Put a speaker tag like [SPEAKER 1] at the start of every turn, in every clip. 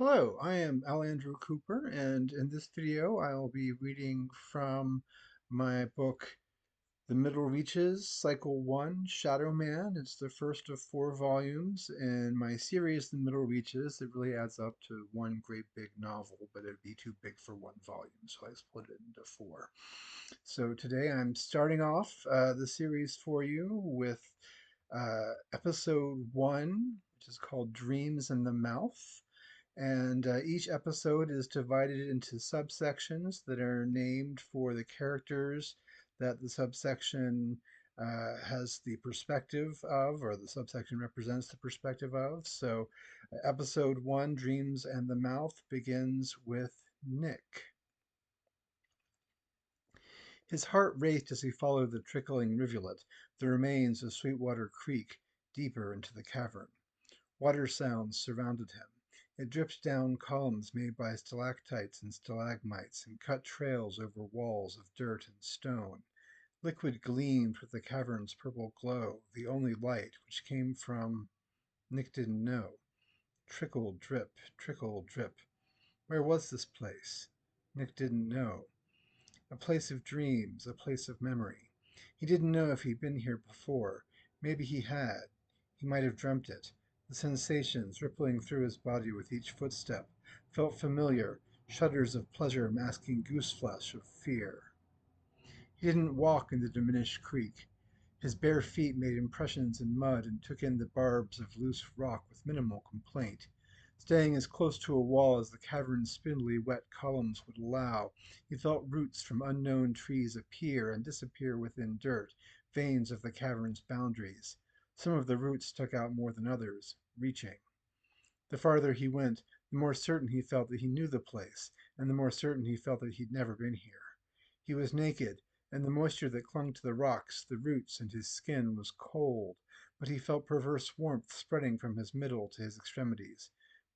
[SPEAKER 1] Hello, I am Alandrew Cooper, and in this video I'll be reading from my book, The Middle Reaches, Cycle 1, Shadow Man. It's the first of 4 volumes in my series, The Middle Reaches. It really adds up to one great big novel, but it'd be too big for one volume, so I split it into 4. So today I'm starting off the series for you with episode 1, which is called Dreams in the Mouth. And each episode is divided into subsections that are named for the characters that the subsection has the perspective of, or the subsection represents the perspective of. So, episode 1, Dreams and the Mouth, begins with Nick. His heart raced as he followed the trickling rivulet, the remains of Sweetwater Creek, deeper into the cavern. Water sounds surrounded him. It dripped down columns made by stalactites and stalagmites and cut trails over walls of dirt and stone. Liquid gleamed with the cavern's purple glow, the only light which came from Nick didn't know. Trickle, drip, trickle, drip. Where was this place? Nick didn't know. A place of dreams, a place of memory. He didn't know if he'd been here before. Maybe he had. He might have dreamt it. The sensations rippling through his body with each footstep felt familiar, shudders of pleasure masking gooseflesh of fear. He didn't walk in the diminished creek. His bare feet made impressions in mud and took in the barbs of loose rock with minimal complaint. Staying as close to a wall as the cavern's spindly, wet columns would allow, he felt roots from unknown trees appear and disappear within dirt, veins of the cavern's boundaries. Some of the roots stuck out more than others, reaching. The farther he went, the more certain he felt that he knew the place, and the more certain he felt that he'd never been here. He was naked, and the moisture that clung to the rocks, the roots, and his skin was cold, but he felt perverse warmth spreading from his middle to his extremities.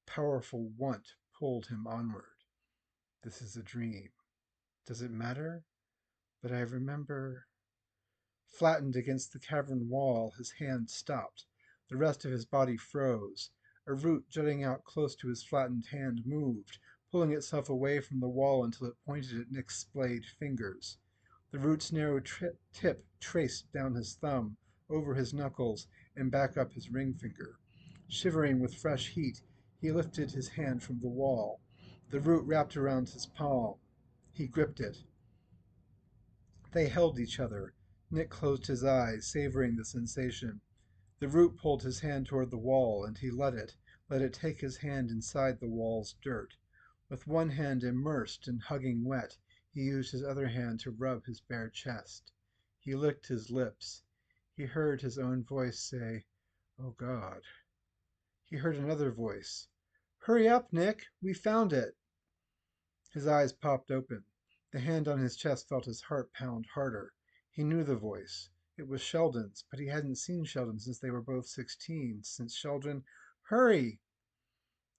[SPEAKER 1] Powerful want pulled him onward. This is a dream. Does it matter? But I remember. Flattened against the cavern wall, his hand stopped. The rest of his body froze. A root jutting out close to his flattened hand moved, pulling itself away from the wall until it pointed at Nick's splayed fingers. The root's narrow tip traced down his thumb, over his knuckles, and back up his ring finger. Shivering with fresh heat, he lifted his hand from the wall. The root wrapped around his palm. He gripped it. They held each other. Nick closed his eyes, savoring the sensation. The root pulled his hand toward the wall, and he let it take his hand inside the wall's dirt. With one hand immersed and hugging wet, he used his other hand to rub his bare chest. He licked his lips. He heard his own voice say, "Oh God." He heard another voice. "Hurry up, Nick! We found it!" His eyes popped open. The hand on his chest felt his heart pound harder. He knew the voice. It was Sheldon's, but he hadn't seen Sheldon since they were both 16, since Sheldon. "Hurry!"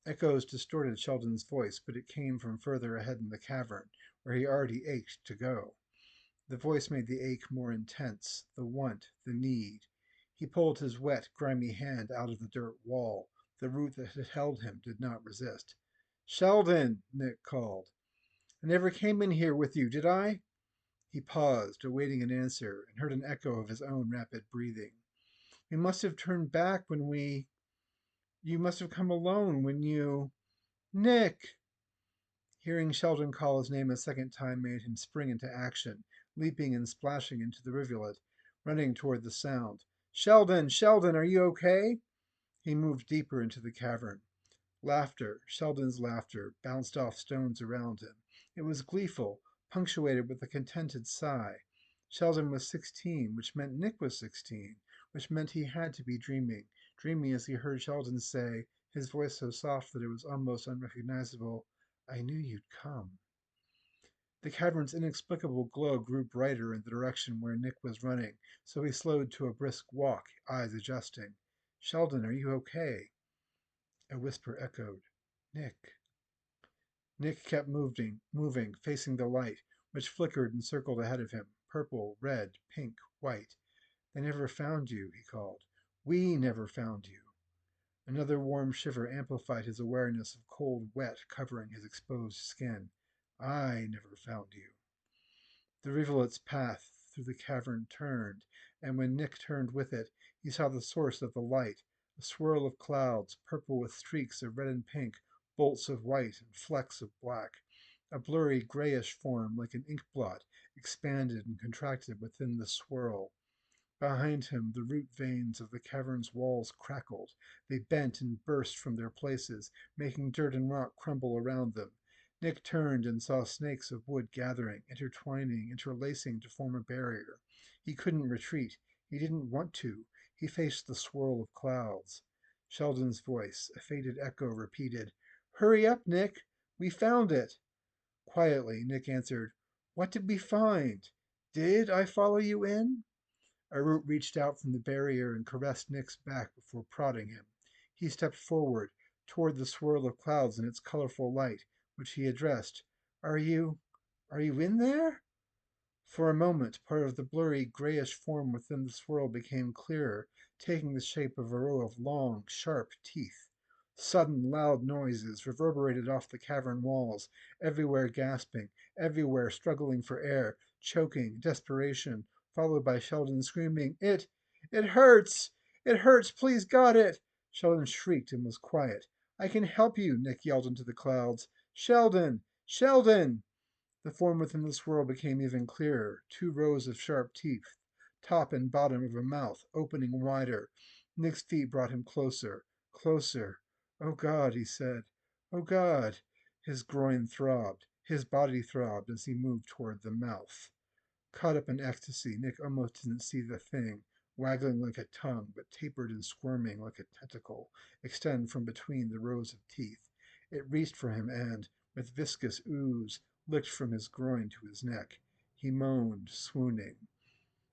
[SPEAKER 1] Echoes distorted Sheldon's voice, but it came from further ahead in the cavern, where he already ached to go. The voice made the ache more intense, the want, the need. He pulled his wet, grimy hand out of the dirt wall. The root that had held him did not resist. "Sheldon!" Nick called. "I never came in here with you, did I?" He paused, awaiting an answer, and heard an echo of his own rapid breathing. "We must have turned back when we. You must have come alone when you. Nick!" Hearing Sheldon call his name a second time made him spring into action, leaping and splashing into the rivulet, running toward the sound. "Sheldon! Sheldon! Are you okay?" He moved deeper into the cavern. Laughter, Sheldon's laughter, bounced off stones around him. It was gleeful, punctuated with a contented sigh. Sheldon was 16, which meant Nick was 16, which meant he had to be dreaming, dreaming as he heard Sheldon say, his voice so soft that it was almost unrecognizable, "I knew you'd come." The cavern's inexplicable glow grew brighter in the direction where Nick was running, so he slowed to a brisk walk, eyes adjusting. "Sheldon, are you okay?" A whisper echoed, "Nick." Nick kept moving, facing the light, which flickered and circled ahead of him, purple, red, pink, white. "They never found you," he called. "We never found you." Another warm shiver amplified his awareness of cold wet covering his exposed skin. I never found you. The rivulet's path through the cavern turned, and when Nick turned with it, he saw the source of the light, a swirl of clouds, purple with streaks of red and pink, bolts of white and flecks of black. A blurry grayish form, like an ink blot, expanded and contracted within the swirl. Behind him, the root veins of the cavern's walls crackled. They bent and burst from their places, making dirt and rock crumble around them. Nick turned and saw snakes of wood gathering, intertwining, interlacing to form a barrier. He couldn't retreat. He didn't want to. He faced the swirl of clouds. Sheldon's voice, a faded echo, repeated, "Hurry up, Nick! We found it!" Quietly, Nick answered, "What did we find? Did I follow you in?" A root reached out from the barrier and caressed Nick's back before prodding him. He stepped forward, toward the swirl of clouds and its colorful light, which he addressed. Are you in there?" For a moment, part of the blurry, grayish form within the swirl became clearer, taking the shape of a row of long, sharp teeth. Sudden, loud noises reverberated off the cavern walls, everywhere gasping, everywhere struggling for air, choking, desperation, followed by Sheldon screaming, It hurts! It hurts! Please, God, it! Sheldon shrieked and was quiet. I can help you, Nick yelled into the clouds. Sheldon! Sheldon! The form within the swirl became even clearer, two rows of sharp teeth, top and bottom of a mouth, opening wider. Nick's feet brought him closer, closer. Oh God, he said. Oh God. His groin throbbed, his body throbbed as he moved toward the mouth. Caught up in ecstasy, Nick almost didn't see the thing, waggling like a tongue, but tapered and squirming like a tentacle, extend from between the rows of teeth. It reached for him and, with viscous ooze, licked from his groin to his neck. He moaned, swooning.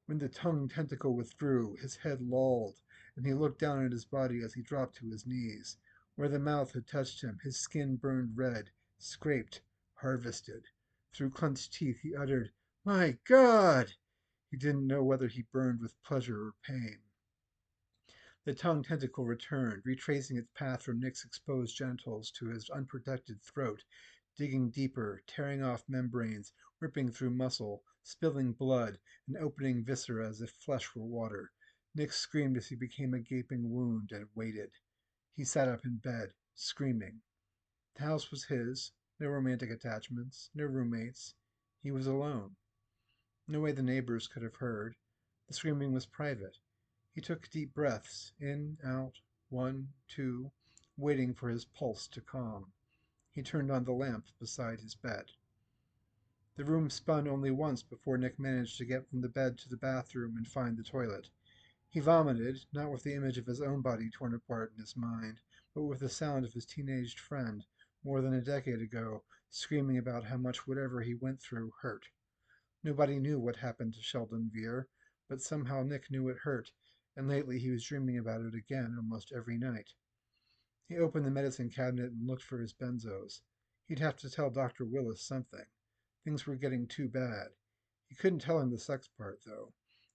[SPEAKER 1] When the tongue tentacle withdrew, his head lolled, and he looked down at his body as he dropped to his knees. Where the mouth had touched him, his skin burned red, scraped, harvested. Through clenched teeth, he uttered, My God! He didn't know whether he burned with pleasure or pain. The tongue tentacle returned, retracing its path from Nick's exposed genitals to his unprotected throat, digging deeper, tearing off membranes, ripping through muscle, spilling blood, and opening viscera as if flesh were water. Nick screamed as he became a gaping wound and waited. He sat up in bed, screaming. The house was his, no romantic attachments, no roommates. He was alone. No way the neighbors could have heard. The screaming was private. He took deep breaths, in, out, one, two, waiting for his pulse to calm. He turned on the lamp beside his bed. The room spun only once before Nick managed to get from the bed to the bathroom and find the toilet. He vomited, not with the image of his own body torn apart in his mind, but with the sound of his teenaged friend, more than a decade ago, screaming about how much whatever he went through hurt. Nobody knew what happened to Sheldon Veer, but somehow Nick knew it hurt, and lately he was dreaming about it again almost every night. He opened the medicine cabinet and looked for his benzos. He'd have to tell Dr. Willis something. Things were getting too bad. He couldn't tell him the sex part, though.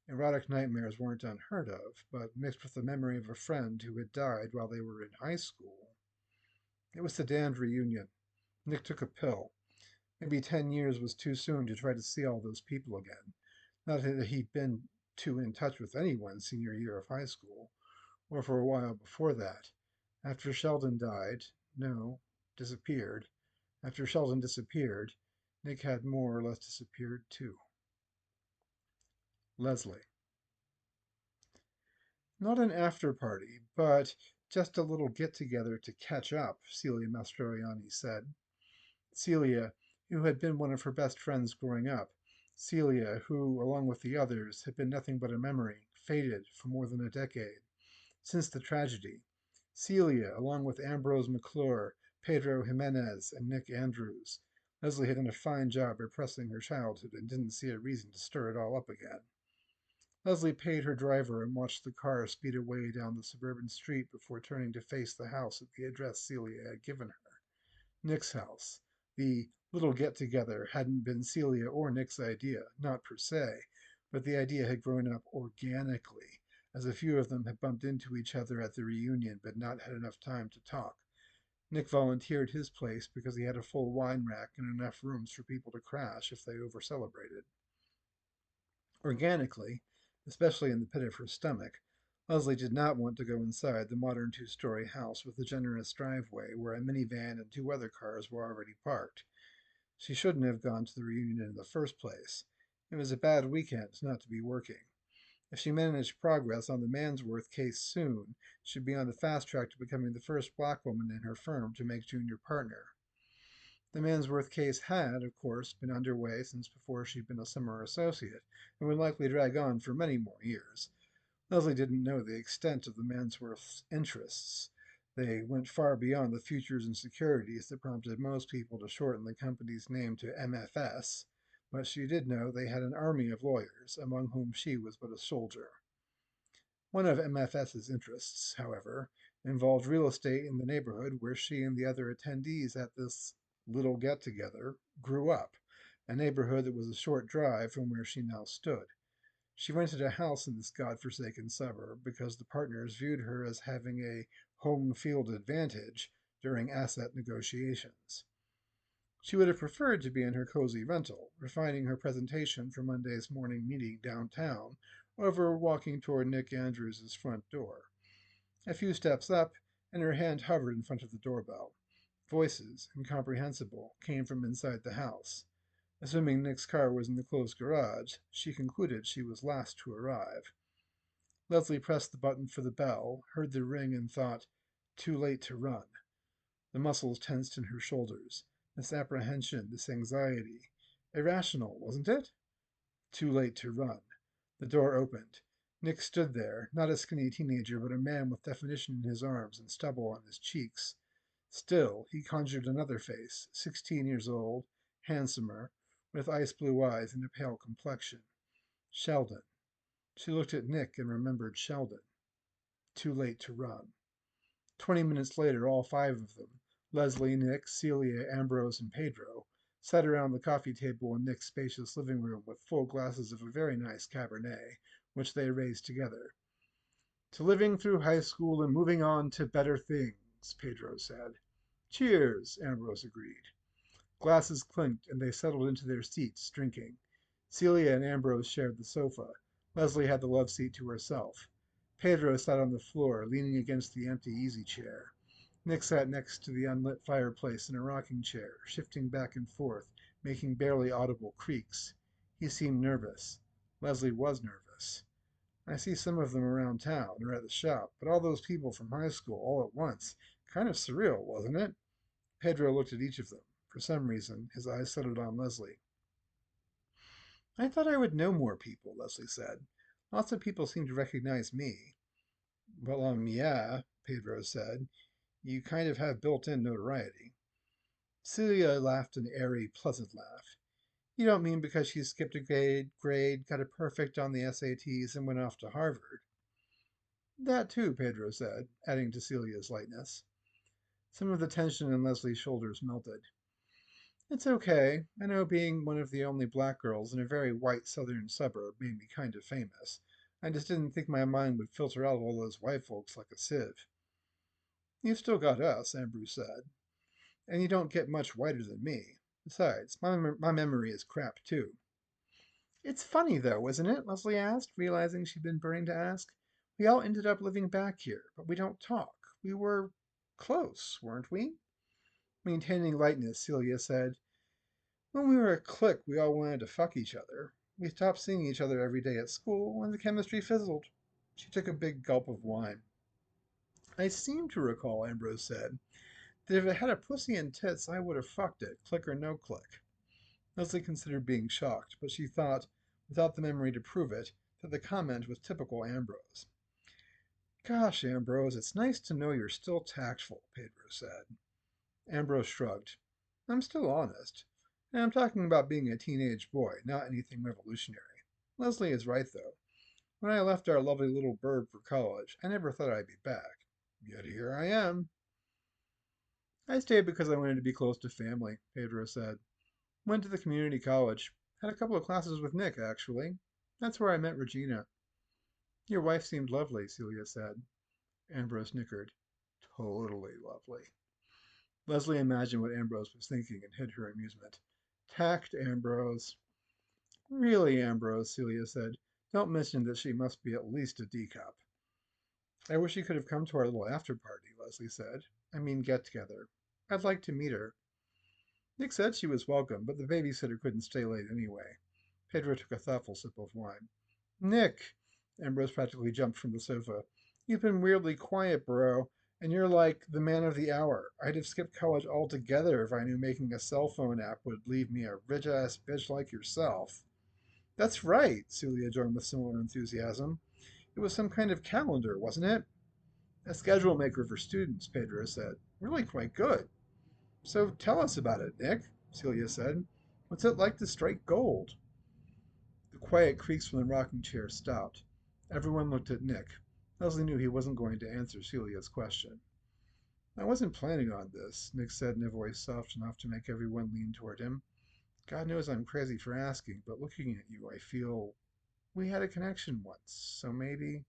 [SPEAKER 1] Erotic nightmares weren't unheard of, but mixed with the memory of a friend who had died while they were in high school. It was the damned reunion. Nick took a pill. Maybe 10 years was too soon to try to see all those people again. Not that he'd been too in touch with anyone senior year of high school, or for a while before that. After Sheldon died, no, disappeared. After Sheldon disappeared, Nick had more or less disappeared too. Leslie. Not an after party, but just a little get together to catch up, Celia Mastroianni said. Celia, who had been one of her best friends growing up. Celia, who, along with the others, had been nothing but a memory, faded for more than a decade. Since the tragedy. Celia, along with Ambrose McClure, Pedro Jimenez, and Nick Andrews. Leslie had done a fine job repressing her childhood and didn't see a reason to stir it all up again. Leslie paid her driver and watched the car speed away down the suburban street before turning to face the house at the address Celia had given her. Nick's house. The little get-together hadn't been Celia or Nick's idea, not per se, but the idea had grown up organically, as a few of them had bumped into each other at the reunion but not had enough time to talk. Nick volunteered his place because he had a full wine rack and enough rooms for people to crash if they over-celebrated. Organically, especially in the pit of her stomach, Leslie did not want to go inside the modern two-story house with a generous driveway where a minivan and two other cars were already parked. She shouldn't have gone to the reunion in the first place. It was a bad weekend not to be working. If she managed progress on the Mansworth case soon, she'd be on the fast track to becoming the first black woman in her firm to make junior partner. The Mansworth case had, of course, been underway since before she'd been a summer associate, and would likely drag on for many more years. Leslie didn't know the extent of the Mansworth's interests. They went far beyond the futures and securities that prompted most people to shorten the company's name to MFS, but she did know they had an army of lawyers, among whom she was but a soldier. One of MFS's interests, however, involved real estate in the neighborhood where she and the other attendees at this little get-together grew up, a neighborhood that was a short drive from where she now stood. She rented a house in this god-forsaken suburb because the partners viewed her as having a home field advantage during asset negotiations. She would have preferred to be in her cozy rental, refining her presentation for Monday's morning meeting downtown, over walking toward Nick Andrews' front door. A few steps up, and her hand hovered in front of the doorbell. Voices, incomprehensible, came from inside the house. Assuming Nick's car was in the closed garage, she concluded she was last to arrive. Leslie pressed the button for the bell, heard the ring, and thought, too late to run. The muscles tensed in her shoulders. This apprehension, this anxiety. Irrational, wasn't it? Too late to run. The door opened. Nick stood there, not a skinny teenager, but a man with definition in his arms and stubble on his cheeks. Still, he conjured another face, 16 years old, handsomer, with ice blue eyes and a pale complexion. Sheldon. She looked at Nick and remembered Sheldon. Too late to run. 20 minutes later, all five of them, Leslie, Nick, Celia, Ambrose, and Pedro, sat around the coffee table in Nick's spacious living room with full glasses of a very nice Cabernet, which they raised together. To living through high school and moving on to better things, Pedro said. Cheers, Ambrose agreed. Glasses clinked, and they settled into their seats, drinking. Celia and Ambrose shared the sofa. Leslie had the love seat to herself. Pedro sat on the floor, leaning against the empty easy chair. Nick sat next to the unlit fireplace in a rocking chair, shifting back and forth, making barely audible creaks. He seemed nervous. Leslie was nervous. I see some of them around town or at the shop, but all those people from high school all at once. Kind of surreal, wasn't it? Pedro looked at each of them. For some reason, his eyes settled on Leslie. I thought I would know more people, Leslie said. Lots of people seem to recognize me. Well, yeah, Pedro said. You kind of have built-in notoriety. Celia laughed an airy, pleasant laugh. You don't mean because she skipped a grade, got a perfect on the SATs, and went off to Harvard? That too, Pedro said, adding to Celia's lightness. Some of the tension in Leslie's shoulders melted. It's okay. I know being one of the only black girls in a very white southern suburb made me kind of famous. I just didn't think my mind would filter out all those white folks like a sieve. You've still got us, Ambrose said. And you don't get much whiter than me. Besides, my memory is crap too. It's funny though, isn't it? Leslie asked, realizing she'd been burning to ask. We all ended up living back here, but we don't talk. We were close, weren't we? Maintaining lightness, Celia said. When we were a clique, we all wanted to fuck each other. We stopped seeing each other every day at school, and the chemistry fizzled. She took a big gulp of wine. I seem to recall, Ambrose said, that if it had a pussy and tits, I would have fucked it, click or no click. Leslie considered being shocked, but she thought, without the memory to prove it, that the comment was typical Ambrose. Gosh, Ambrose, it's nice to know you're still tactful, Pedro said. Ambrose shrugged. I'm still honest. And I'm talking about being a teenage boy, not anything revolutionary. Leslie is right, though. When I left our lovely little burg for college, I never thought I'd be back. Yet here I am. I stayed because I wanted to be close to family, Pedro said. Went to the community college. Had a couple of classes with Nick, actually. That's where I met Regina. Your wife seemed lovely, Celia said. Ambrose nickered. Totally lovely. Leslie imagined what Ambrose was thinking and hid her amusement. Tact, Ambrose. Really, Ambrose, Celia said. Don't mention that she must be at least a D-cup. I wish you could have come to our little after-party, Leslie said. I mean get-together. I'd like to meet her. Nick said she was welcome, but the babysitter couldn't stay late anyway. Pedro took a thoughtful sip of wine. Nick! Ambrose practically jumped from the sofa. You've been weirdly quiet, bro, and you're like the man of the hour. I'd have skipped college altogether if I knew making a cell phone app would leave me a rich-ass bitch like yourself. That's right, Celia joined with similar enthusiasm. It was some kind of calendar, wasn't it? A schedule maker for students, Pedro said. Really quite good. So tell us about it, Nick, Celia said. What's it like to strike gold? The quiet creaks from the rocking chair stopped. Everyone looked at Nick. Leslie knew he wasn't going to answer Celia's question. I wasn't planning on this, Nick said in a voice soft enough to make everyone lean toward him. God knows I'm crazy for asking, but looking at you, I feel we had a connection once, so maybe.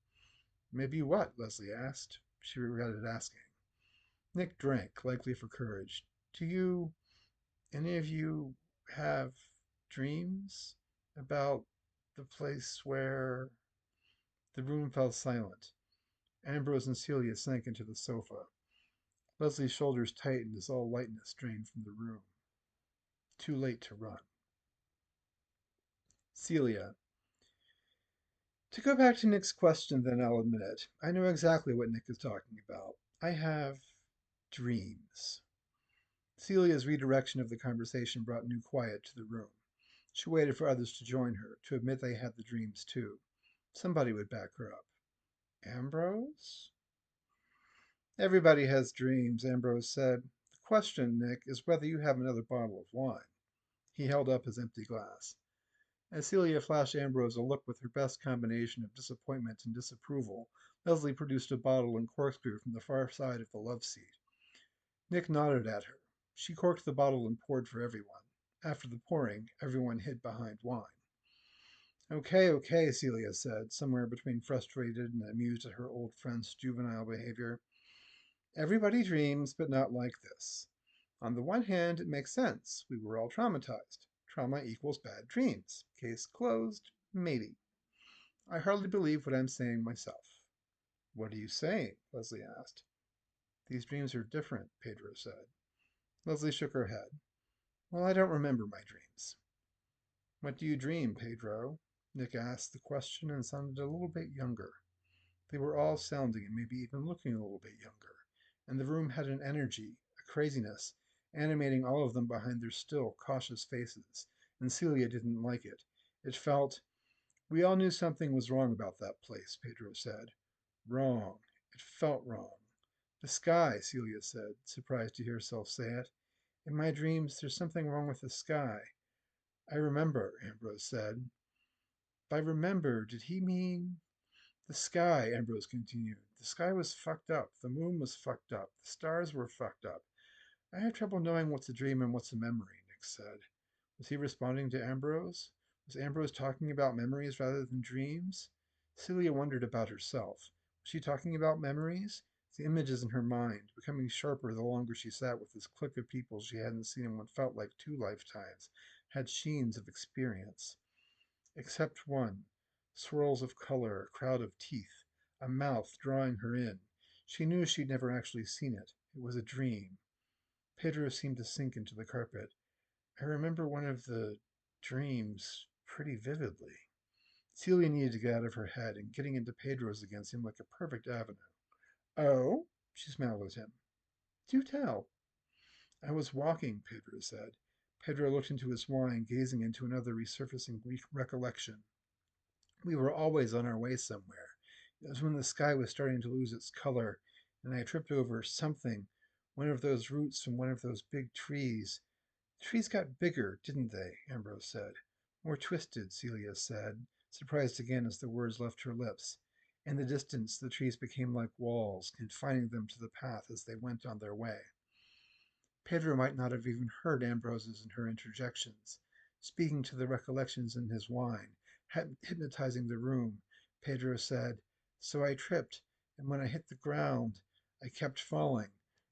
[SPEAKER 1] Maybe what? Leslie asked. She regretted asking. Nick drank, likely for courage. Do you, any of you, have dreams about the place where. The room fell silent. Ambrose and Celia sank into the sofa. Leslie's shoulders tightened as all lightness drained from the room. Too late to run. Celia. To go back to Nick's question, then I'll admit it. I know exactly what Nick is talking about. I have dreams. Celia's redirection of the conversation brought new quiet to the room. She waited for others to join her, to admit they had the dreams too. Somebody would back her up. Ambrose? Everybody has dreams, Ambrose said. The question, Nick, is whether you have another bottle of wine. He held up his empty glass. As Celia flashed Ambrose a look with her best combination of disappointment and disapproval, Leslie produced a bottle and corkscrew from the far side of the love seat. Nick nodded at her. She corked the bottle and poured for everyone. After the pouring, everyone hid behind wine. Okay, okay, Celia said, somewhere between frustrated and amused at her old friend's juvenile behavior. Everybody dreams, but not like this. On the one hand, it makes sense. We were all traumatized. Trauma equals bad dreams. Case closed, maybe. I hardly believe what I'm saying myself. What are you saying? Leslie asked. These dreams are different, Pedro said. Leslie shook her head. Well, I don't remember my dreams. What do you dream, Pedro? Nick asked the question and sounded a little bit younger. They were all sounding and maybe even looking a little bit younger, and the room had an energy, a craziness, animating all of them behind their still, cautious faces, and Celia didn't like it. It felt. We all knew something was wrong about that place, Pedro said. Wrong. It felt wrong. The sky, Celia said, surprised to hear herself say it. In my dreams, there's something wrong with the sky. I remember, Ambrose said. By remember, did he mean? The sky, Ambrose continued. The sky was fucked up. The moon was fucked up. The stars were fucked up. I have trouble knowing what's a dream and what's a memory, Nick said. Was he responding to Ambrose? Was Ambrose talking about memories rather than dreams? Celia wondered about herself. Was she talking about memories? The images in her mind, becoming sharper the longer she sat with this clique of people she hadn't seen in what felt like 2 lifetimes, had sheens of experience. Except one. Swirls of color, a crowd of teeth, a mouth drawing her in. She knew she'd never actually seen it. It was a dream. Pedro seemed to sink into the carpet. I remember one of the dreams pretty vividly. Celia needed to get out of her head, and getting into Pedro's again seemed like a perfect avenue. Oh? She smiled at him. Do tell. I was walking, Pedro said. Pedro looked into his wine, gazing into another resurfacing recollection. We were always on our way somewhere. It was when the sky was starting to lose its color, and I tripped over something, one of those roots from one of those big trees. The trees got bigger, didn't they? Ambrose said. More twisted, Celia said, surprised again as the words left her lips. In the distance, the trees became like walls, confining them to the path as they went on their way. Pedro might not have even heard Ambrose's and her interjections. Speaking to the recollections in his wine, hypnotizing the room, Pedro said, So I tripped, and when I hit the ground, I kept falling.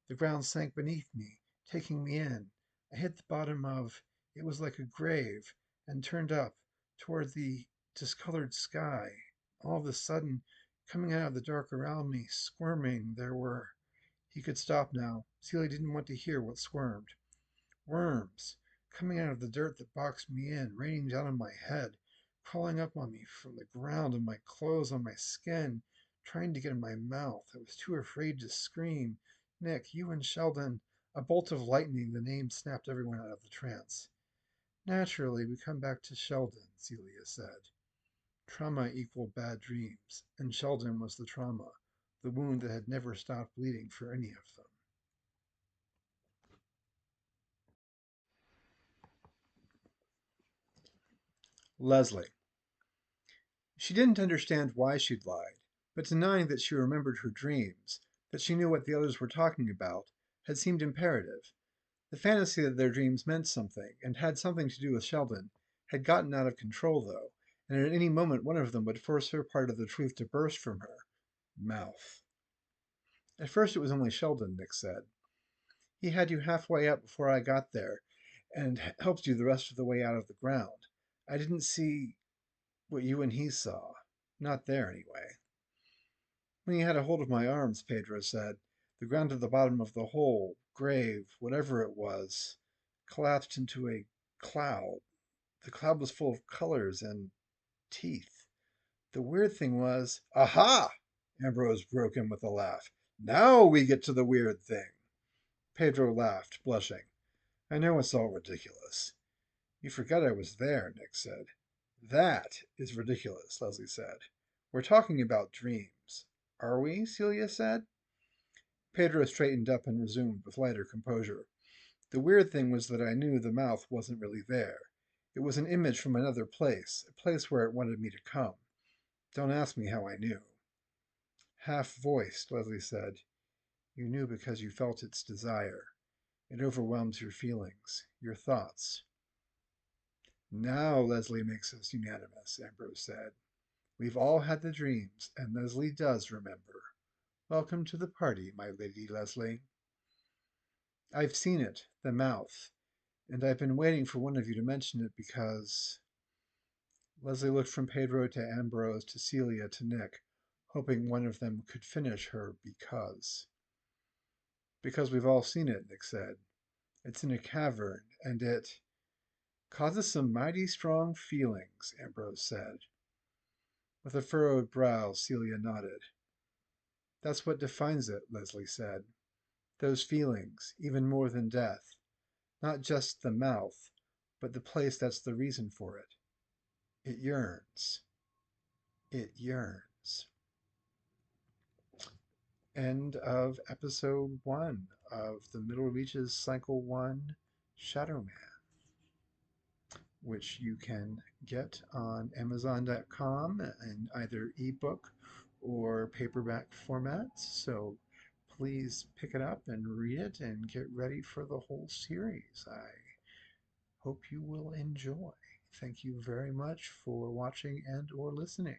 [SPEAKER 1] The ground sank beneath me, taking me in. I hit the bottom of, it was like a grave, and turned up toward the discolored sky. All of a sudden, coming out of the dark around me, squirming, there were. He could stop now. Celia didn't want to hear what squirmed. Worms, coming out of the dirt that boxed me in, raining down on my head, crawling up on me from the ground on my clothes, on my skin, trying to get in my mouth. I was too afraid to scream. Nick, you and Sheldon. A bolt of lightning, the name snapped everyone out of the trance. Naturally, we come back to Sheldon, Celia said. Trauma equaled bad dreams, and Sheldon was the trauma, the wound that had never stopped bleeding for any of them. Leslie. She didn't understand why she'd lied, but denying that she remembered her dreams, that she knew what the others were talking about, had seemed imperative. The fantasy that their dreams meant something, and had something to do with Sheldon, had gotten out of control, though, and at any moment one of them would force her part of the truth to burst from her. Mouth. At first it was only Sheldon, Nick said. He had you halfway up before I got there, and helped you the rest of the way out of the ground. I didn't see what you and he saw. Not there, anyway. When he had a hold of my arms, Pedro said, the ground at the bottom of the hole, grave, whatever it was, collapsed into a cloud. The cloud was full of colors and teeth. The weird thing was, aha! Ambrose broke in with a laugh. Now we get to the weird thing. Pedro laughed, blushing. I know it's all ridiculous. You forgot I was there, Nick said. That is ridiculous, Leslie said. We're talking about dreams. Are we? Celia said. Pedro straightened up and resumed with lighter composure. The weird thing was that I knew the mouth wasn't really there. It was an image from another place, a place where it wanted me to come. Don't ask me how I knew. Half-voiced, Leslie said. You knew because you felt its desire. It overwhelms your feelings, your thoughts. Now Leslie makes us unanimous, Ambrose said. We've all had the dreams, and Leslie does remember. Welcome to the party, my Lady Leslie. I've seen it, the mouth, and I've been waiting for one of you to mention it because... Leslie looked from Pedro to Ambrose to Celia to Nick, hoping one of them could finish her because. Because we've all seen it, Nick said. It's in a cavern, and it causes some mighty strong feelings, Ambrose said. With a furrowed brow, Celia nodded. That's what defines it, Leslie said. Those feelings, even more than death. Not just the mouth, but the place that's the reason for it. It yearns. It yearns. End of episode 1 of the Middle Reaches Cycle 1 Shadow Man, which you can get on Amazon.com in either ebook or paperback formats. So please pick it up and read it and get ready for the whole series. I hope you will enjoy. Thank you very much for watching and or listening.